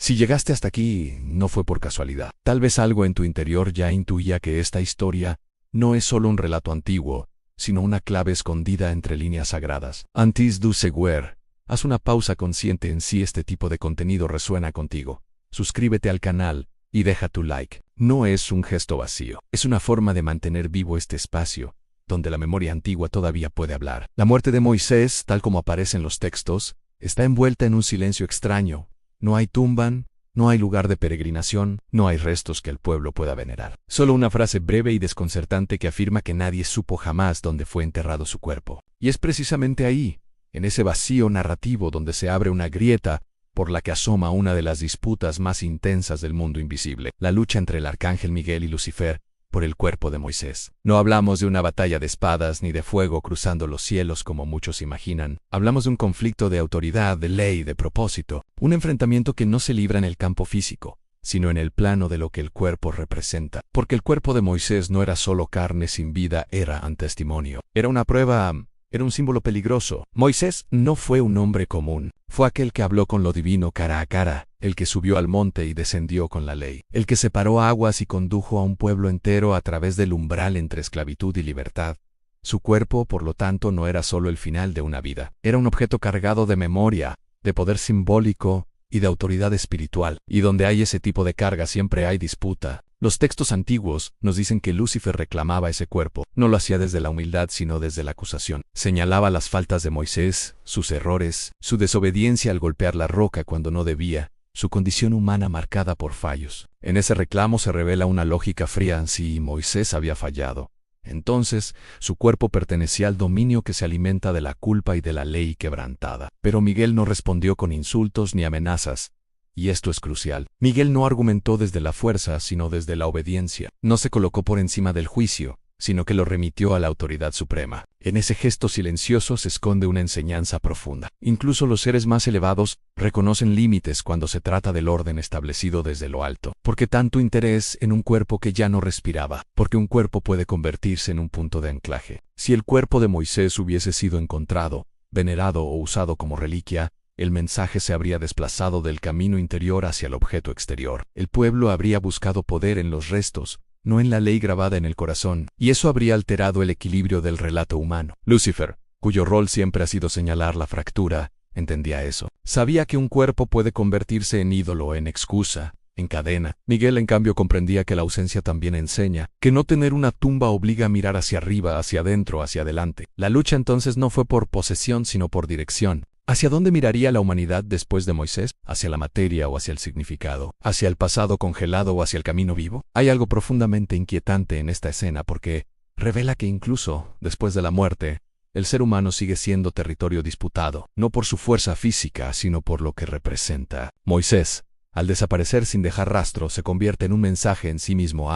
Si llegaste hasta aquí, no fue por casualidad. Tal vez algo en tu interior ya intuía que esta historia no es solo un relato antiguo, sino una clave escondida entre líneas sagradas. Antes de seguir, haz una pausa consciente en si este tipo de contenido resuena contigo. Suscríbete al canal y deja tu like. No es un gesto vacío, es una forma de mantener vivo este espacio, donde la memoria antigua todavía puede hablar. La muerte de Moisés, tal como aparece en los textos, está envuelta en un silencio extraño. No hay tumba, no hay lugar de peregrinación, no hay restos que el pueblo pueda venerar. Solo una frase breve y desconcertante que afirma que nadie supo jamás dónde fue enterrado su cuerpo. Y es precisamente ahí, en ese vacío narrativo, donde se abre una grieta por la que asoma una de las disputas más intensas del mundo invisible, la lucha entre el arcángel Miguel y Lucifer por el cuerpo de Moisés. No hablamos de una batalla de espadas ni de fuego cruzando los cielos como muchos imaginan. Hablamos de un conflicto de autoridad, de ley, de propósito. Un enfrentamiento que no se libra en el campo físico, sino en el plano de lo que el cuerpo representa. Porque el cuerpo de Moisés no era solo carne sin vida, era un testimonio. Era una prueba, era un símbolo peligroso. Moisés no fue un hombre común. Fue aquel que habló con lo divino cara a cara, el que subió al monte y descendió con la ley, el que separó aguas y condujo a un pueblo entero a través del umbral entre esclavitud y libertad. Su cuerpo, por lo tanto, no era solo el final de una vida. Era un objeto cargado de memoria, de poder simbólico y de autoridad espiritual. Y donde hay ese tipo de carga siempre hay disputa. Los textos antiguos nos dicen que Lucifer reclamaba ese cuerpo. No lo hacía desde la humildad, sino desde la acusación. Señalaba las faltas de Moisés, sus errores, su desobediencia al golpear la roca cuando no debía, su condición humana marcada por fallos. En ese reclamo se revela una lógica fría. Si Moisés había fallado, entonces su cuerpo pertenecía al dominio que se alimenta de la culpa y de la ley quebrantada. Pero Miguel no respondió con insultos ni amenazas. Y esto es crucial. Miguel no argumentó desde la fuerza, sino desde la obediencia. No se colocó por encima del juicio, sino que lo remitió a la autoridad suprema. En ese gesto silencioso se esconde una enseñanza profunda. Incluso los seres más elevados reconocen límites cuando se trata del orden establecido desde lo alto. ¿Por qué tanto interés en un cuerpo que ya no respiraba? Porque un cuerpo puede convertirse en un punto de anclaje. Si el cuerpo de Moisés hubiese sido encontrado, venerado o usado como reliquia, el mensaje se habría desplazado del camino interior hacia el objeto exterior. El pueblo habría buscado poder en los restos, no en la ley grabada en el corazón, y eso habría alterado el equilibrio del relato humano. Lucifer, cuyo rol siempre ha sido señalar la fractura, entendía eso. Sabía que un cuerpo puede convertirse en ídolo, en excusa, en cadena. Miguel, en cambio, comprendía que la ausencia también enseña, que no tener una tumba obliga a mirar hacia arriba, hacia adentro, hacia adelante. La lucha entonces no fue por posesión, sino por dirección. ¿Hacia dónde miraría la humanidad después de Moisés? ¿Hacia la materia o hacia el significado? ¿Hacia el pasado congelado o hacia el camino vivo? Hay algo profundamente inquietante en esta escena porque revela que incluso después de la muerte, el ser humano sigue siendo territorio disputado, no por su fuerza física, sino por lo que representa. Moisés, al desaparecer sin dejar rastro, se convierte en un mensaje en sí mismo.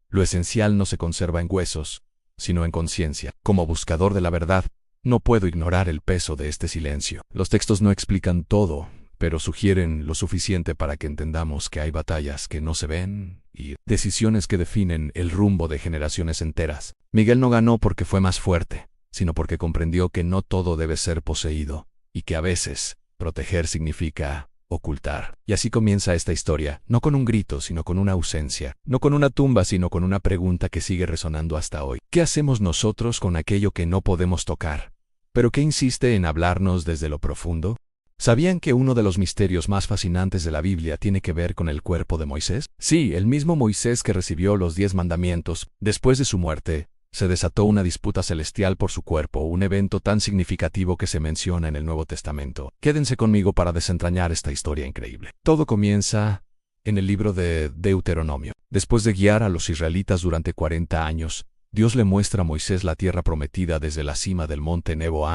Lo esencial no se conserva en huesos, sino en conciencia. Como buscador de la verdad, no puedo ignorar el peso de este silencio. Los textos no explican todo, pero sugieren lo suficiente para que entendamos que hay batallas que no se ven y decisiones que definen el rumbo de generaciones enteras. Miguel no ganó porque fue más fuerte, sino porque comprendió que no todo debe ser poseído, y que a veces proteger significa ocultar. Y así comienza esta historia, no con un grito, sino con una ausencia, no con una tumba, sino con una pregunta que sigue resonando hasta hoy. ¿Qué hacemos nosotros con aquello que no podemos tocar, pero que insiste en hablarnos desde lo profundo? ¿Sabían que uno de los misterios más fascinantes de la Biblia tiene que ver con el cuerpo de Moisés? Sí, el mismo Moisés que recibió los 10 mandamientos. Después de su muerte, se desató una disputa celestial por su cuerpo, un evento tan significativo que se menciona en el Nuevo Testamento. Quédense conmigo para desentrañar esta historia increíble. Todo comienza en el libro de Deuteronomio. Después de guiar a los israelitas durante 40 años, Dios le muestra a Moisés la tierra prometida desde la cima del monte Nebo,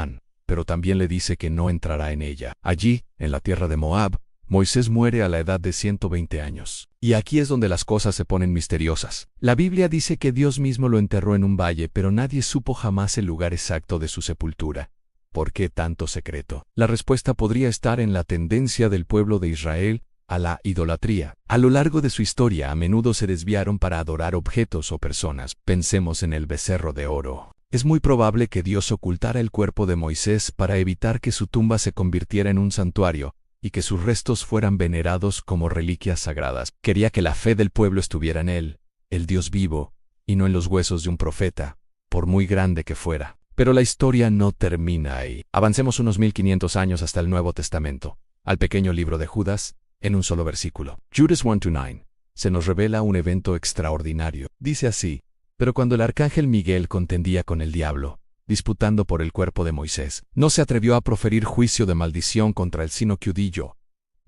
pero también le dice que no entrará en ella. Allí, en la tierra de Moab, Moisés muere a la edad de 120 años. Y aquí es donde las cosas se ponen misteriosas. La Biblia dice que Dios mismo lo enterró en un valle, pero nadie supo jamás el lugar exacto de su sepultura. ¿Por qué tanto secreto? La respuesta podría estar en la tendencia del pueblo de Israel a la idolatría. A lo largo de su historia, a menudo se desviaron para adorar objetos o personas. Pensemos en el becerro de oro. Es muy probable que Dios ocultara el cuerpo de Moisés para evitar que su tumba se convirtiera en un santuario, y que sus restos fueran venerados como reliquias sagradas. Quería que la fe del pueblo estuviera en él, el Dios vivo, y no en los huesos de un profeta, por muy grande que fuera. Pero la historia no termina ahí. Avancemos unos 1500 años hasta el Nuevo Testamento, al pequeño libro de Judas, en un solo versículo. Judas 1-9. Se nos revela un evento extraordinario. Dice así: pero cuando el arcángel Miguel contendía con el diablo, disputando por el cuerpo de Moisés, no se atrevió a proferir juicio de maldición contra él, sino que dijo: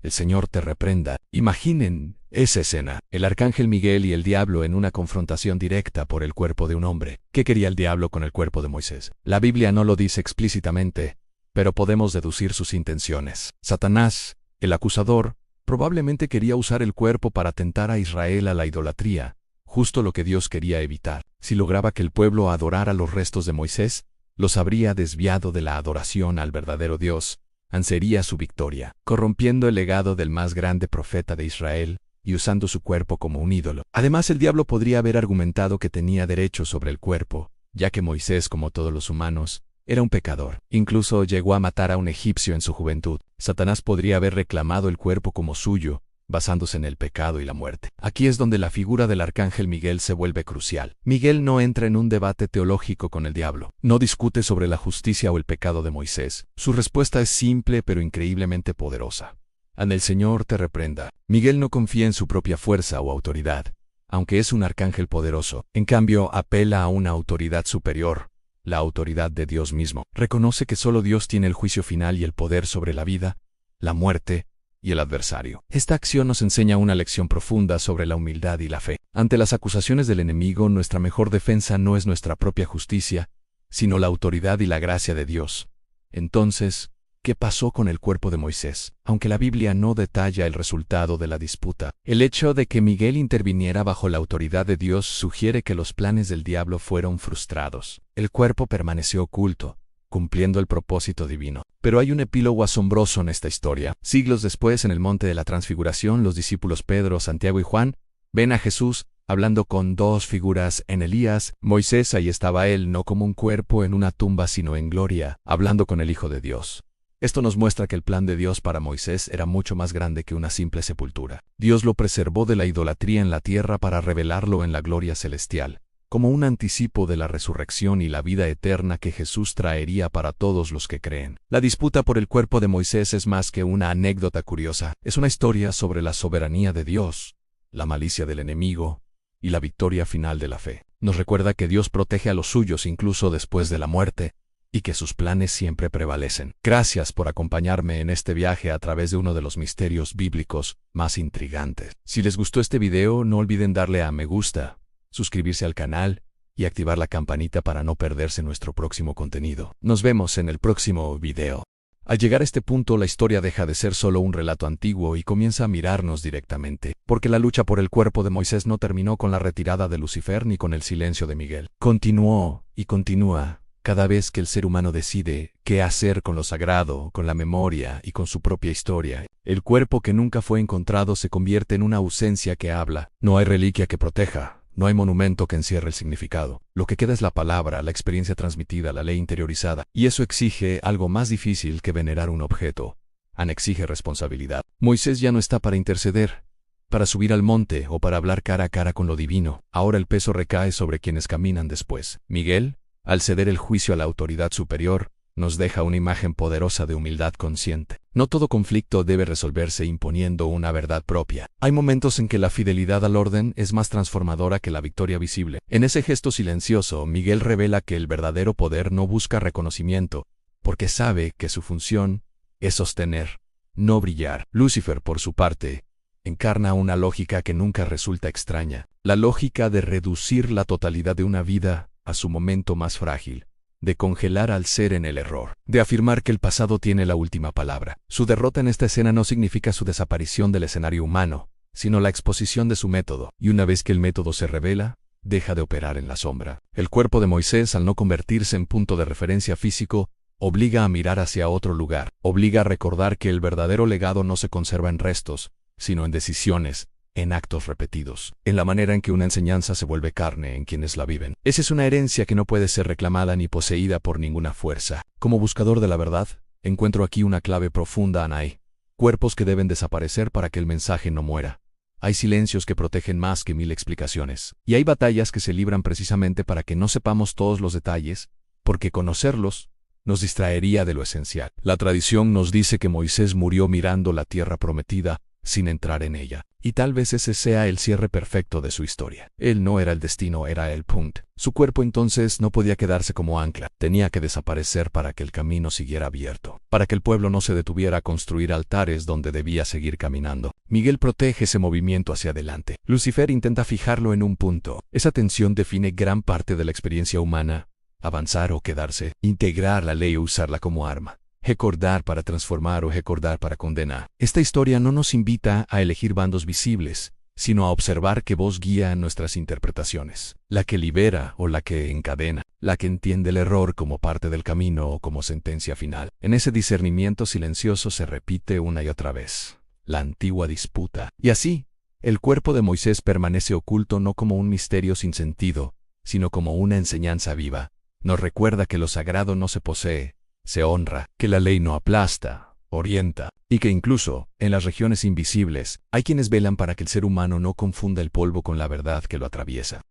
el Señor te reprenda. Imaginen esa escena, el arcángel Miguel y el diablo en una confrontación directa por el cuerpo de un hombre. ¿Qué quería el diablo con el cuerpo de Moisés? La Biblia no lo dice explícitamente, pero podemos deducir sus intenciones. Satanás, el acusador, probablemente quería usar el cuerpo para tentar a Israel a la idolatría, justo lo que Dios quería evitar. Si lograba que el pueblo adorara los restos de Moisés, los habría desviado de la adoración al verdadero Dios. Sería su victoria, corrompiendo el legado del más grande profeta de Israel y usando su cuerpo como un ídolo. Además, el diablo podría haber argumentado que tenía derecho sobre el cuerpo, ya que Moisés, como todos los humanos, era un pecador. Incluso llegó a matar a un egipcio en su juventud. Satanás podría haber reclamado el cuerpo como suyo, basándose en el pecado y la muerte. Aquí es donde la figura del arcángel Miguel se vuelve crucial. Miguel no entra en un debate teológico con el diablo. No discute sobre la justicia o el pecado de Moisés. Su respuesta es simple pero increíblemente poderosa: el Señor te reprenda. Miguel no confía en su propia fuerza o autoridad, aunque es un arcángel poderoso. En cambio, apela a una autoridad superior, la autoridad de Dios mismo. Reconoce que solo Dios tiene el juicio final y el poder sobre la vida, la muerte y el adversario. Esta acción nos enseña una lección profunda sobre la humildad y la fe. Ante las acusaciones del enemigo, nuestra mejor defensa no es nuestra propia justicia, sino la autoridad y la gracia de Dios. Entonces, ¿qué pasó con el cuerpo de Moisés? Aunque la Biblia no detalla el resultado de la disputa, el hecho de que Miguel interviniera bajo la autoridad de Dios sugiere que los planes del diablo fueron frustrados. El cuerpo permaneció oculto, cumpliendo el propósito divino. Pero hay un epílogo asombroso en esta historia. Siglos después, en el monte de la Transfiguración, los discípulos Pedro, Santiago y Juan ven a Jesús hablando con dos figuras en Elías. Moisés, ahí estaba él, no como un cuerpo en una tumba, sino en gloria, hablando con el Hijo de Dios. Esto nos muestra que el plan de Dios para Moisés era mucho más grande que una simple sepultura. Dios lo preservó de la idolatría en la tierra para revelarlo en la gloria celestial, como un anticipo de la resurrección y la vida eterna que Jesús traería para todos los que creen. La disputa por el cuerpo de Moisés es más que una anécdota curiosa. Es una historia sobre la soberanía de Dios, la malicia del enemigo y la victoria final de la fe. Nos recuerda que Dios protege a los suyos incluso después de la muerte, y que sus planes siempre prevalecen. Gracias por acompañarme en este viaje a través de uno de los misterios bíblicos más intrigantes. Si les gustó este video, no olviden darle a me gusta, suscribirse al canal y activar la campanita para no perderse nuestro próximo contenido. Nos vemos en el próximo video. Al llegar a este punto, la historia deja de ser solo un relato antiguo y comienza a mirarnos directamente, porque la lucha por el cuerpo de Moisés no terminó con la retirada de Lucifer ni con el silencio de Miguel. Continuó y continúa cada vez que el ser humano decide qué hacer con lo sagrado, con la memoria y con su propia historia. El cuerpo que nunca fue encontrado se convierte en una ausencia que habla. No hay reliquia que proteja. No hay monumento que encierre el significado. Lo que queda es la palabra, la experiencia transmitida, la ley interiorizada. Y eso exige algo más difícil que venerar un objeto. Exige responsabilidad. Moisés ya no está para interceder, para subir al monte o para hablar cara a cara con lo divino. Ahora el peso recae sobre quienes caminan después. Miguel, al ceder el juicio a la autoridad superior, nos deja una imagen poderosa de humildad consciente. No todo conflicto debe resolverse imponiendo una verdad propia. Hay momentos en que la fidelidad al orden es más transformadora que la victoria visible. En ese gesto silencioso, Miguel revela que el verdadero poder no busca reconocimiento, porque sabe que su función es sostener, no brillar. Lucifer, por su parte, encarna una lógica que nunca resulta extraña, la lógica de reducir la totalidad de una vida a su momento más frágil, de congelar al ser en el error, de afirmar que el pasado tiene la última palabra. Su derrota en esta escena no significa su desaparición del escenario humano, sino la exposición de su método, y una vez que el método se revela, deja de operar en la sombra. El cuerpo de Moisés, al no convertirse en punto de referencia físico, obliga a mirar hacia otro lugar, obliga a recordar que el verdadero legado no se conserva en restos, sino en decisiones, en actos repetidos, en la manera en que una enseñanza se vuelve carne en quienes la viven. Esa es una herencia que no puede ser reclamada ni poseída por ninguna fuerza. Como buscador de la verdad, encuentro aquí una clave profunda, Anai. cuerpos que deben desaparecer para que el mensaje no muera. Hay silencios que protegen más que 1000 explicaciones. Y hay batallas que se libran precisamente para que no sepamos todos los detalles, porque conocerlos nos distraería de lo esencial. La tradición nos dice que Moisés murió mirando la tierra prometida, sin entrar en ella. Y tal vez ese sea el cierre perfecto de su historia. Él no era el destino, era el punto. Su cuerpo entonces no podía quedarse como ancla, tenía que desaparecer para que el camino siguiera abierto, para que el pueblo no se detuviera a construir altares donde debía seguir caminando. Miguel protege ese movimiento hacia adelante. Lucifer intenta fijarlo en un punto. Esa tensión define gran parte de la experiencia humana. Avanzar o quedarse, integrar la ley o usarla como arma. Recordar para transformar o recordar para condenar. Esta historia no nos invita a elegir bandos visibles, sino a observar qué voz guía nuestras interpretaciones. La que libera o la que encadena. La que entiende el error como parte del camino o como sentencia final. En ese discernimiento silencioso se repite una y otra vez la antigua disputa. Y así, el cuerpo de Moisés permanece oculto no como un misterio sin sentido, sino como una enseñanza viva. Nos recuerda que lo sagrado no se posee, se honra, que la ley no aplasta, orienta, y que incluso, en las regiones invisibles, hay quienes velan para que el ser humano no confunda el polvo con la verdad que lo atraviesa.